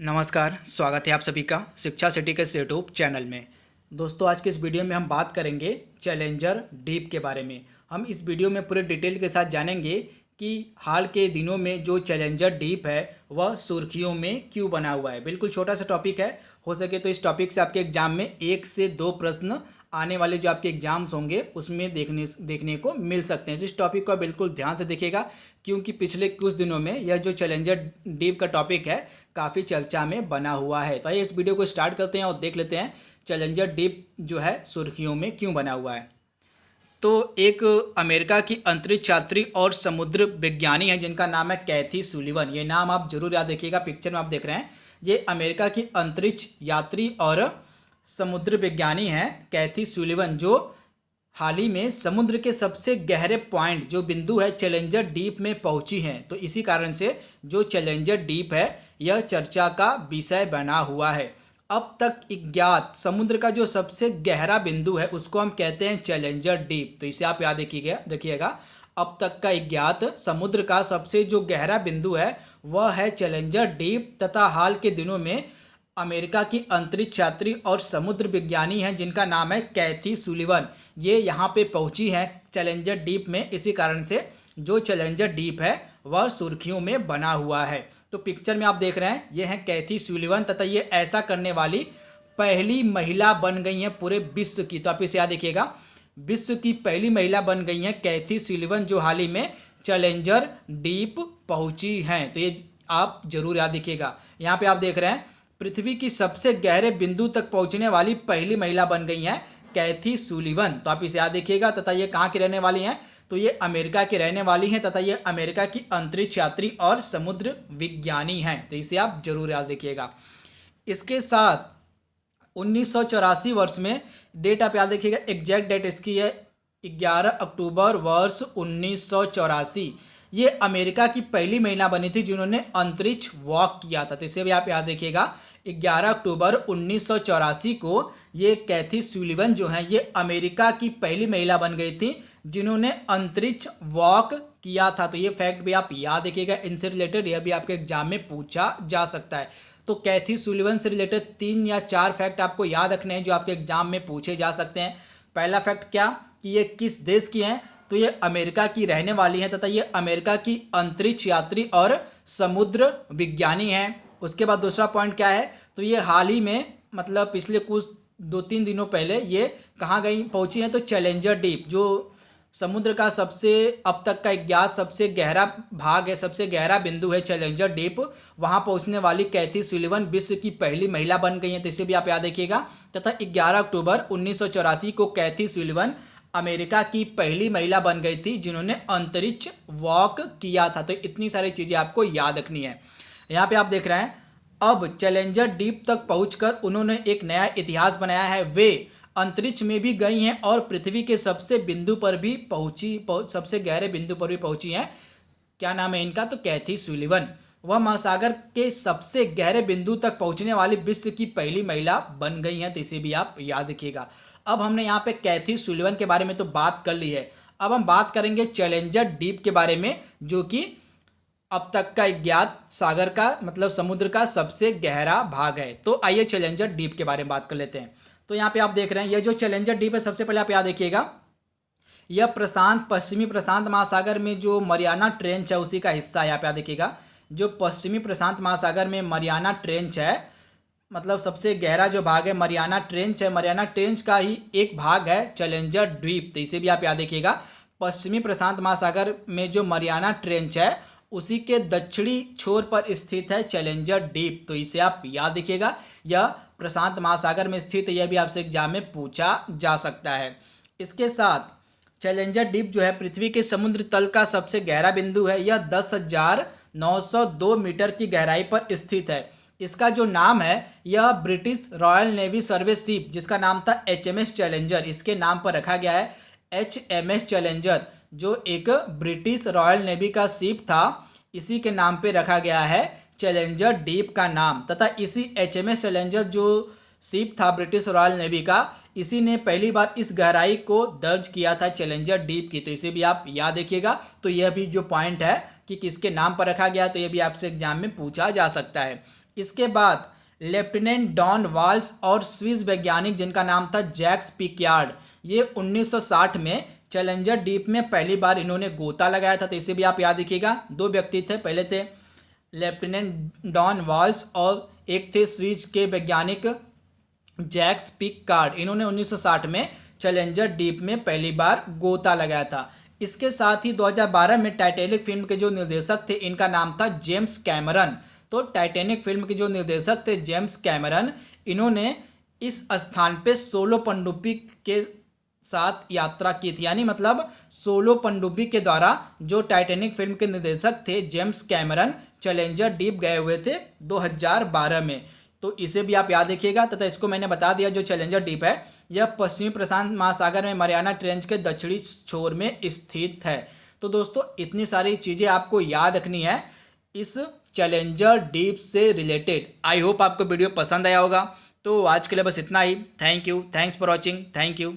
नमस्कार, स्वागत है आप सभी का शिक्षा सिटी के यूट्यूब चैनल में। दोस्तों, आज के इस वीडियो में हम बात करेंगे चैलेंजर डीप के बारे में। हम इस वीडियो में पूरे डिटेल के साथ जानेंगे कि हाल के दिनों में जो चैलेंजर डीप है वह सुर्खियों में क्यों बना हुआ है। बिल्कुल छोटा सा टॉपिक है, हो सके तो इस टॉपिक से आपके एग्जाम में 1 से 2 प्रश्न आने वाले जो आपके एग्जाम्स होंगे उसमें देखने को मिल सकते हैं। तो इस टॉपिक को बिल्कुल ध्यान से देखिएगा, क्योंकि पिछले कुछ दिनों में यह जो चैलेंजर डीप का टॉपिक है काफ़ी चर्चा में बना हुआ है। तो आइए इस वीडियो को स्टार्ट करते हैं और देख लेते हैं चैलेंजर डीप जो है सुर्खियों में क्यों बना हुआ है। तो एक अमेरिका की अंतरिक्ष यात्री और समुद्र विज्ञानी है जिनका नाम है कैथी सुलिवन। ये नाम आप जरूर याद रखिएगा, पिक्चर में आप देख रहे हैं। ये अमेरिका की अंतरिक्ष यात्री और समुद्र विज्ञानी हैं कैथी सुलिवन, जो हाल ही में समुद्र के सबसे गहरे पॉइंट जो बिंदु है चैलेंजर डीप में पहुंची हैं। तो इसी कारण से जो चैलेंजर डीप है यह चर्चा का विषय बना हुआ है। अब तक ज्ञात समुद्र का जो सबसे गहरा बिंदु है उसको हम कहते हैं चैलेंजर डीप। तो इसे आप याद रखिएगा। अब तक का ज्ञात समुद्र का सबसे जो गहरा बिंदु है वह है चैलेंजर डीप, तथा हाल के दिनों में अमेरिका की अंतरिक्ष यात्री और समुद्र विज्ञानी हैं जिनका नाम है कैथी सुलिवन, ये यहाँ पे पहुंची हैं चैलेंजर डीप में। इसी कारण से जो चैलेंजर डीप है वह सुर्खियों में बना हुआ है। तो पिक्चर में आप देख रहे हैं ये हैं कैथी सुलिवन, तथा ये ऐसा करने वाली पहली महिला बन गई हैं पूरे विश्व की। तो आप इसे याद रखिएगा, विश्व की पहली महिला बन गई हैं कैथी सुलिवन जो हाल ही में चैलेंजर डीप पहुंची हैं। तो ये आप जरूर याद रखिएगा। यहाँ पे आप देख रहे हैं पृथ्वी की सबसे गहरे बिंदु तक पहुंचने वाली पहली महिला बन गई हैं कैथी सुलिवन। तो आप इसे याद रखिएगा। तथा ये कहाँ की रहने वाली हैं, तो ये अमेरिका की रहने वाली हैं, तथा ये अमेरिका की अंतरिक्ष यात्री और समुद्र विज्ञानी हैं। तो इसे आप जरूर याद रखिएगा। इसके साथ 1984 वर्ष में, डेट आप याद रखिएगा, एग्जैक्ट डेट इसकी है 11 अक्टूबर वर्ष 1984। ये अमेरिका की पहली महिला बनी थी जिन्होंने अंतरिक्ष वॉक किया था। तो इसे भी आप याद रखिएगा, 11 अक्टूबर 1984 को ये कैथी सुलिवन जो हैं ये अमेरिका की पहली महिला बन गई थी जिन्होंने अंतरिक्ष वॉक किया था। तो ये फैक्ट भी आप याद रखिएगा, इनसे रिलेटेड यह भी आपके एग्जाम में पूछा जा सकता है। तो कैथी सुलिवन से रिलेटेड 3 या 4 फैक्ट आपको याद रखने हैं जो आपके एग्जाम में पूछे जा सकते हैं। पहला फैक्ट क्या, कि ये किस देश की हैं, तो ये अमेरिका की रहने वाली हैं, तथा ये अमेरिका की अंतरिक्ष यात्री और समुद्र विज्ञानी हैं। उसके बाद दूसरा पॉइंट क्या है, तो ये हाल ही में मतलब पिछले कुछ 2-3 दिनों पहले ये कहाँ गई पहुंची हैं, तो चैलेंजर डीप जो समुद्र का सबसे अब तक का ज्ञात सबसे गहरा भाग है, सबसे गहरा बिंदु है चैलेंजर डीप, वहां पहुंचने वाली कैथी सुलिवन विश्व की पहली महिला बन गई हैं। तो इसे भी आप याद रखिएगा। तथा 11 अक्टूबर 1984 को कैथी सुलिवन अमेरिका की पहली महिला बन गई थी जिन्होंने अंतरिक्ष वॉक किया था। तो इतनी सारी चीज़ें आपको याद रखनी है। यहाँ पे आप देख रहे हैं अब चैलेंजर डीप तक पहुंचकर उन्होंने एक नया इतिहास बनाया है। वे अंतरिक्ष में भी गई हैं और पृथ्वी के सबसे बिंदु पर भी सबसे गहरे बिंदु पर भी पहुंची हैं। क्या नाम है इनका, तो कैथी सुलिवन। वह महासागर के सबसे गहरे बिंदु तक पहुंचने वाली विश्व की पहली महिला बन गई हैं। तो इसे भी आप याद रखिएगा। अब हमने यहाँ पे कैथी सुलिवन के बारे में तो बात कर ली है, अब हम बात करेंगे चैलेंजर डीप के बारे में जो कि अब तक का ज्ञात सागर का मतलब समुद्र का सबसे गहरा भाग है। तो आइए चैलेंजर डीप के बारे में बात कर लेते हैं। तो यहाँ पे आप देख रहे हैं ये जो चैलेंजर डीप है, सबसे पहले आप याद रखिएगा यह पश्चिमी प्रशांत महासागर में जो मरियाना ट्रेंच है उसी का हिस्सा है। यहाँ पे याद रखिएगा, जो पश्चिमी प्रशांत महासागर में मरियाना ट्रेंच है, मतलब सबसे गहरा जो भाग है मरियाना ट्रेंच है, मरियाना ट्रेंच का ही एक भाग है चैलेंजर द्वीप। तो इसे भी आप याद रखिएगा, पश्चिमी प्रशांत महासागर में जो मरियाना ट्रेंच है उसी के दक्षिणी छोर पर स्थित है चैलेंजर डीप। तो इसे आप याद रखिएगा, यह प्रशांत महासागर में स्थित है, यह भी आपसे एग्जाम में पूछा जा सकता है। इसके साथ चैलेंजर डीप जो है पृथ्वी के समुद्र तल का सबसे गहरा बिंदु है। यह 10,902 मीटर की गहराई पर स्थित है। इसका जो नाम है यह British royal navy service ship जिसका नाम था HMS चैलेंजर, इसके नाम पर रखा गया है HMS चैलेंजर, जो एक ब्रिटिश रॉयल नेवी का शिप था, इसी के नाम पे रखा गया है चैलेंजर डीप का नाम। तथा इसी HMS चैलेंजर जो शिप था ब्रिटिश रॉयल नेवी का, इसी ने पहली बार इस गहराई को दर्ज किया था चैलेंजर डीप की। तो इसे भी आप याद रखिएगा। तो यह भी जो पॉइंट है कि किसके नाम पर रखा गया, तो यह भी आपसे एग्जाम में पूछा जा सकता है। इसके बाद लेफ्टिनेंट डॉन वाल्स और स्विस वैज्ञानिक जिनका नाम था जैक्स पिकयार्ड, ये 1960 में चैलेंजर डीप में पहली बार इन्होंने गोता लगाया था। तो इसे भी आप याद रखिएगा। दो व्यक्ति थे, पहले थे लेफ्टिनेंट डॉन वाल्स और एक थे स्विस के वैज्ञानिक जैक्स पिकयार्ड। इन्होंने 1960 में चैलेंजर डीप में पहली बार गोता लगाया था। इसके साथ ही 2012 में टाइटैनिक फिल्म के जो निर्देशक थे इनका नाम था जेम्स कैमरन। तो टाइटैनिक फिल्म के जो निर्देशक थे जेम्स कैमरन, इन्होंने इस स्थान पे सोलो पनडुब्बी के साथ यात्रा की थी। यानी मतलब सोलो पनडुब्बी के द्वारा जो टाइटैनिक फिल्म के निर्देशक थे जेम्स कैमरन चैलेंजर डीप गए हुए थे 2012 में। तो इसे भी आप याद रखिएगा। तथा इसको मैंने बता दिया, जो चैलेंजर डीप है यह पश्चिमी प्रशांत महासागर में मरियाना ट्रेंच के दक्षिणी छोर में स्थित है। तो दोस्तों इतनी सारी चीज़ें आपको याद रखनी है इस चैलेंजर डीप से रिलेटेड। आई होप आपको वीडियो पसंद आया होगा। तो आज के लिए बस इतना ही। Thank you, thanks for watching, thank you.